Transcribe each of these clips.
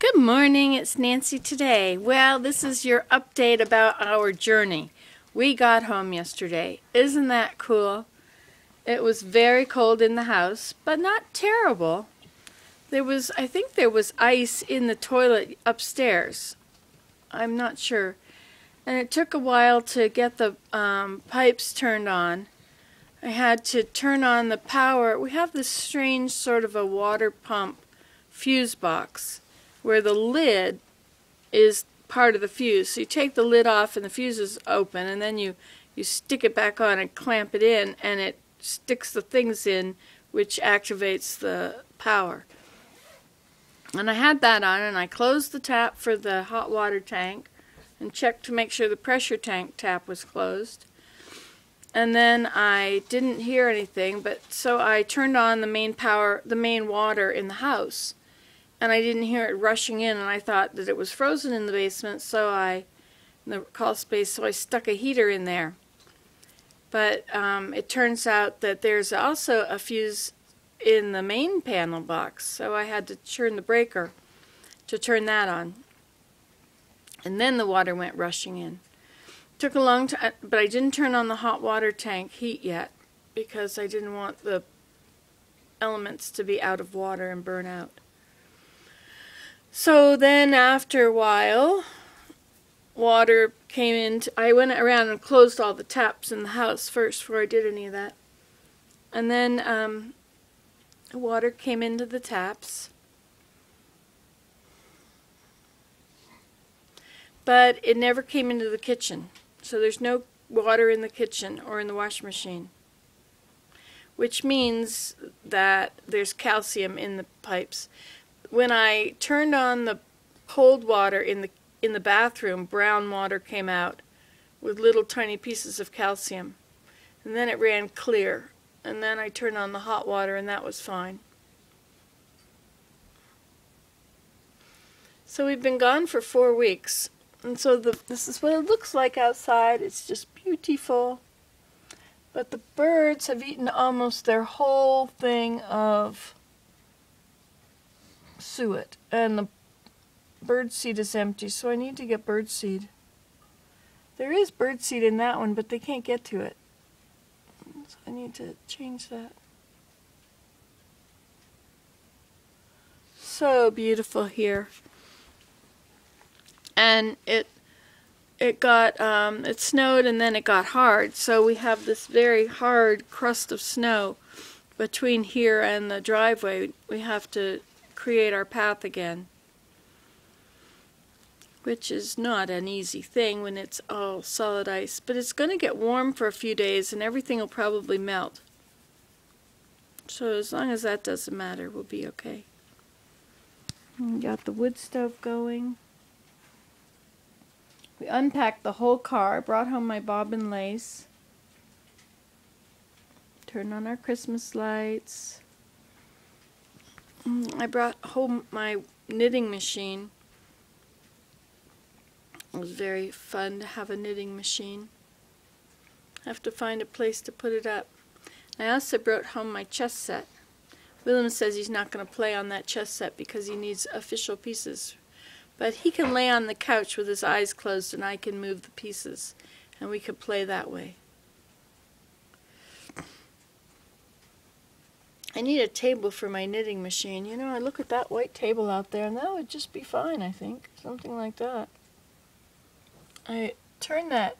Good morning, it's Nancy today. Well, this is your update about our journey. We got home yesterday. Isn't that cool? It was very cold in the house, but not terrible. I think there was ice in the toilet upstairs. I'm not sure. And it took a while to get the pipes turned on. I had to turn on the power. We have this strange sort of a water pump fuse box, where the lid is part of the fuse. So you take the lid off and the fuse is open, and then you stick it back on and clamp it in, and it sticks the things in, which activates the power. And I had that on, and I closed the tap for the hot water tank and checked to make sure the pressure tank tap was closed. And then I didn't hear anything, so I turned on the main water in the house. And I didn't hear it rushing in, and I thought that it was frozen in the basement, in the crawl space, so I stuck a heater in there. But it turns out that there's also a fuse in the main panel box, so I had to turn the breaker to turn that on. And then the water went rushing in. Took a long time, but I didn't turn on the hot water tank heat yet, because I didn't want the elements to be out of water and burn out. So then after a while, water came in. I went around and closed all the taps in the house first before I did any of that. And then water came into the taps. But it never came into the kitchen. So there's no water in the kitchen or in the washing machine, which means that there's calcium in the pipes. When I turned on the cold water in the bathroom, brown water came out with little tiny pieces of calcium. And then it ran clear. And then I turned on the hot water, and that was fine. So we've been gone for 4 weeks. And so this is what it looks like outside. It's just beautiful. But the birds have eaten almost their whole thing of suet, and the bird seed is empty, so I need to get bird seed. There is bird seed in that one, but they can't get to it. So I need to change that. So beautiful here. And it snowed, and then it got hard, so we have this very hard crust of snow between here and the driveway. We have to create our path again, which is not an easy thing when it's all solid ice, but it's going to get warm for a few days and everything will probably melt. So as long as that doesn't matter, we'll be okay. We got the wood stove going. We unpacked the whole car, brought home my bobbin lace, turned on our Christmas lights. I brought home my knitting machine. It was very fun to have a knitting machine. I have to find a place to put it up. I also brought home my chess set. Willem says he's not going to play on that chess set because he needs official pieces. But he can lay on the couch with his eyes closed, and I can move the pieces, and we could play that way. I need a table for my knitting machine. You know, I look at that white table out there, and that would just be fine, I think. Something like that. I turned that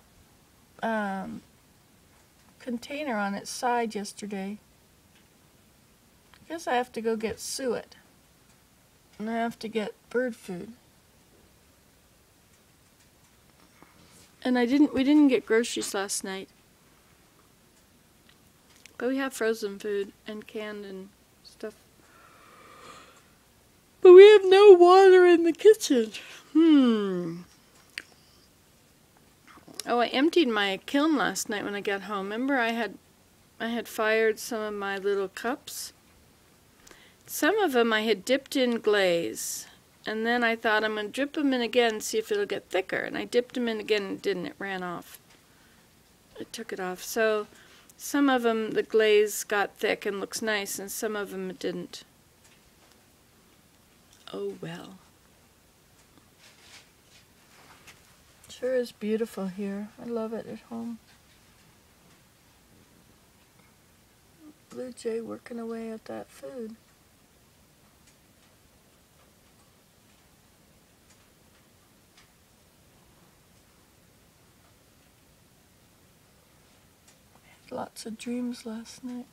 container on its side yesterday. I guess I have to go get suet. And I have to get bird food. And we didn't get groceries last night. But we have frozen food and canned and stuff. But we have no water in the kitchen. Oh, I emptied my kiln last night when I got home. Remember I had fired some of my little cups? Some of them I had dipped in glaze. And then I thought I'm going to dip them in again and see if it'll get thicker. And I dipped them in again and it didn't. It ran off. I took it off. So some of them, the glaze got thick and looks nice, and some of them it didn't. Oh well. Sure is beautiful here. I love it at home. Blue jay working away at that food. Had lots of dreams last night.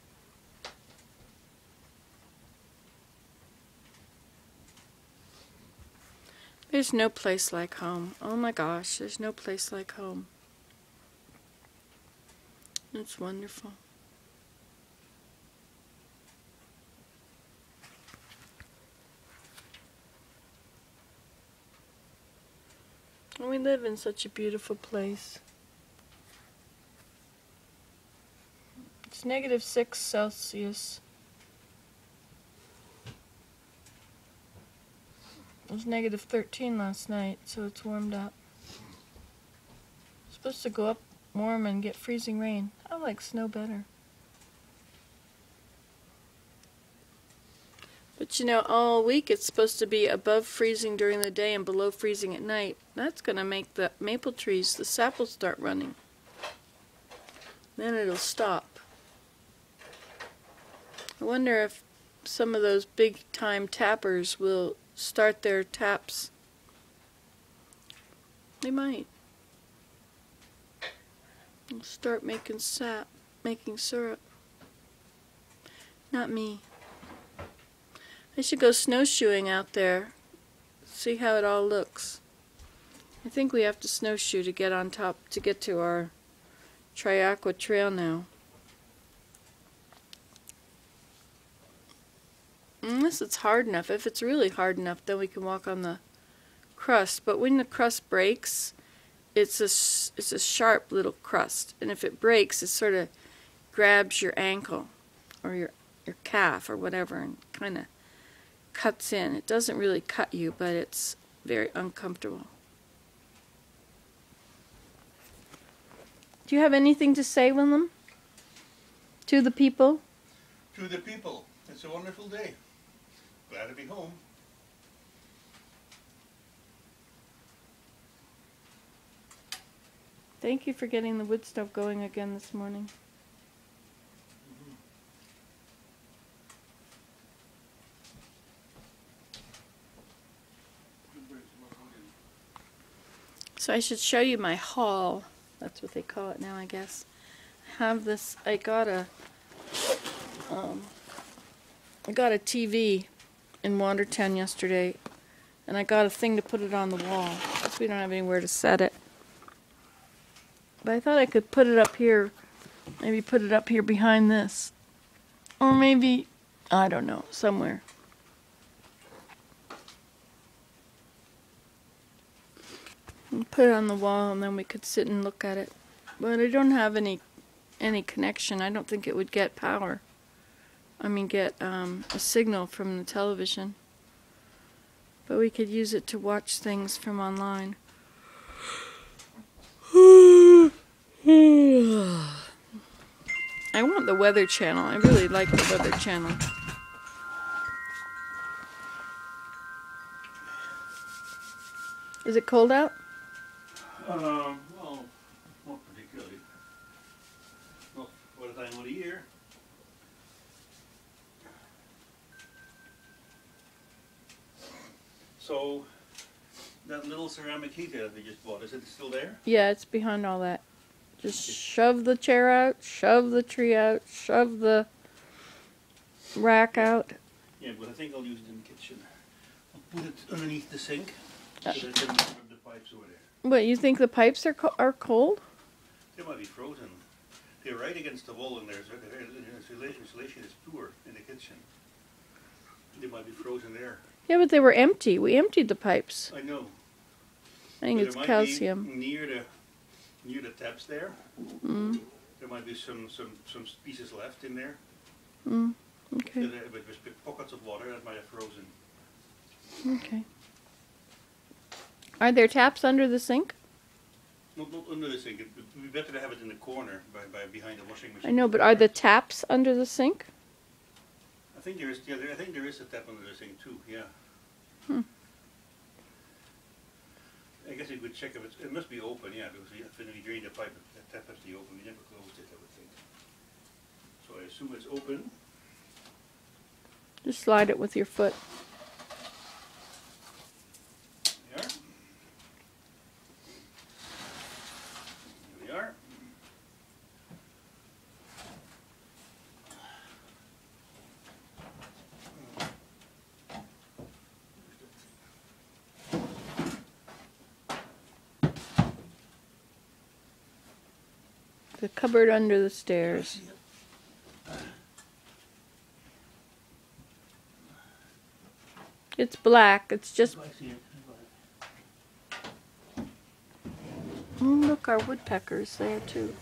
There's no place like home. Oh my gosh, there's no place like home. It's wonderful. And we live in such a beautiful place. It's -6 Celsius. It was -13 last night, so it's warmed up. It's supposed to go up warm and get freezing rain. I like snow better. But you know, all week it's supposed to be above freezing during the day and below freezing at night. That's going to make the maple trees, the sap will start running. Then it'll stop. I wonder if some of those big time tappers will start their taps. They might. They'll start making sap, making syrup. Not me. I should go snowshoeing out there, see how it all looks. I think we have to snowshoe to get on top, to get to our Triaqua Trail now. Unless it's hard enough. If it's really hard enough, then we can walk on the crust. But when the crust breaks, it's a sharp little crust. And if it breaks, it sort of grabs your ankle or your calf or whatever and kind of cuts in. It doesn't really cut you, but it's very uncomfortable. Do you have anything to say, Willem? To the people? To the people. It's a wonderful day. Glad to be home. Thank you for getting the wood stove going again this morning. So I should show you my haul. That's what they call it now, I guess. I have this. I got a TV in Watertown yesterday, and I got a thing to put it on the wall because we don't have anywhere to set it. But I thought I could put it up here, maybe put it up here behind this, or maybe, I don't know, somewhere. And put it on the wall, and then we could sit and look at it. But I don't have any connection. I don't think it would get power. I mean, get a signal from the television. But we could use it to watch things from online. I want the Weather Channel. I really like the Weather Channel. Is it cold out? Well, not particularly. Not for the time of the year. So, that little ceramic heater that we just bought, is it still there? Yeah, it's behind all that. Just shove the chair out, shove the tree out, shove the rack out. Yeah, but I think I'll use it in the kitchen. I'll put it underneath the sink so that I can rub the pipes over there. What, you think the pipes are cold? They might be frozen. They're right against the wall in there, so the insulation is poor in the kitchen. They might be frozen there. Yeah, but they were empty. We emptied the pipes. I know. I think But it's there might calcium. be near the taps there. There might be some pieces left in there. Okay. With pockets of water that might have frozen. Okay. Are there taps under the sink? Not under the sink. It would be better to have it in the corner by behind the washing machine. I know, but are the taps under the sink? I think there is. Yeah, I think there is a tap under the sink too. Yeah. I guess you could check if it must be open, yeah, because when we drain the pipe, the tap has to be open. We never closed it, I would think. So I assume it's open. Just slide it with your foot. There we are. The cupboard under the stairs. It's black. It's just... Oh, look, our woodpecker's there too.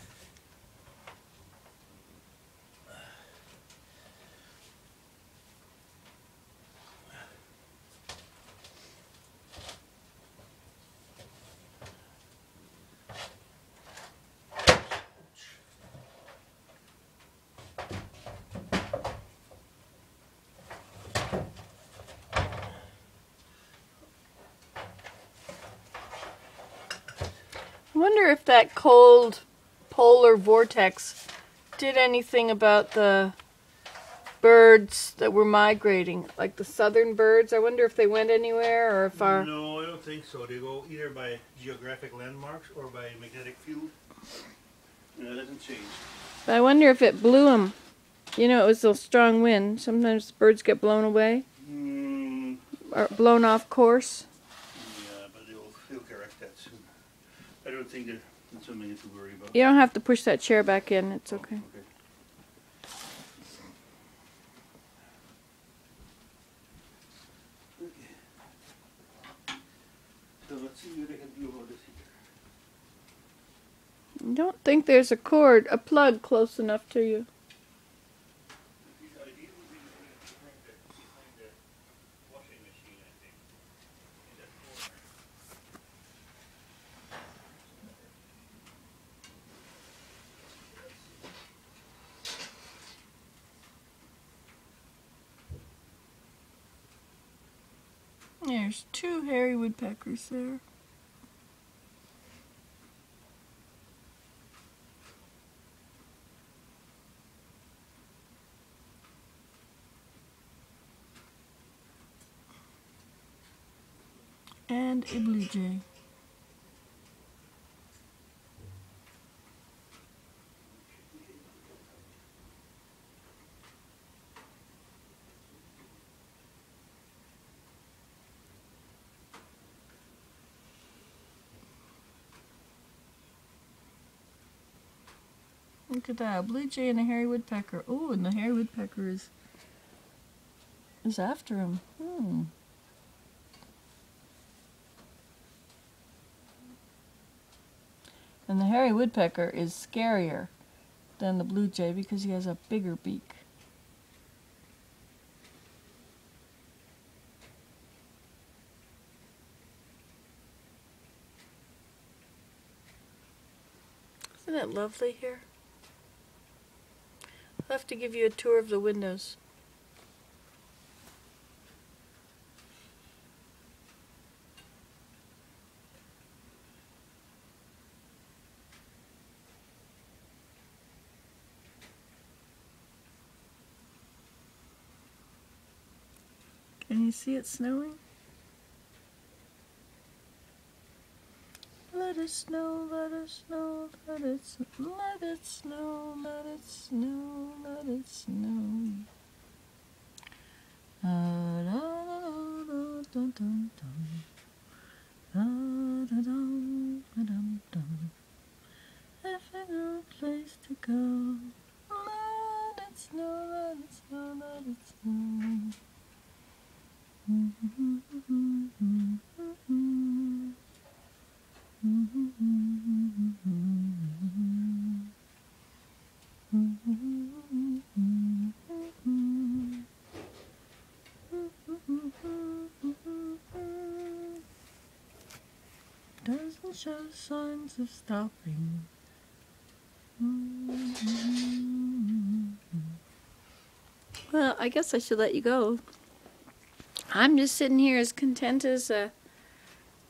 I wonder if that cold polar vortex did anything about the birds that were migrating, like the southern birds. I wonder if they went anywhere or if our... No, I don't think so. They go either by geographic landmarks or by magnetic field. No, that doesn't change. But I wonder if it blew them. You know, it was a strong wind. Sometimes birds get blown away. Or blown off course. Yeah, but they'll correct that soon. I don't think that's something to worry about. You don't have to push that chair back in. It's okay. So let's see what I can do about this here. I don't think there's a cord, a plug close enough to you. There's two hairy woodpeckers there. And a blue jay. Look at that, a blue jay and a hairy woodpecker. Oh, and the hairy woodpecker is after him. And the hairy woodpecker is scarier than the blue jay because he has a bigger beak. Isn't it lovely here? I'll have to give you a tour of the windows. Can you see it snowing? Let it snow, let it snow, let it snow, let it snow, let it snow, let it snow. I found a place to go. Let it snow, let it snow, let it snow. Doesn't show signs of stopping. Well, I guess I should let you go. I'm just sitting here as content as a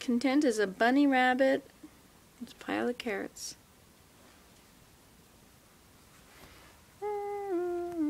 content as a bunny rabbit. It's a pile of carrots.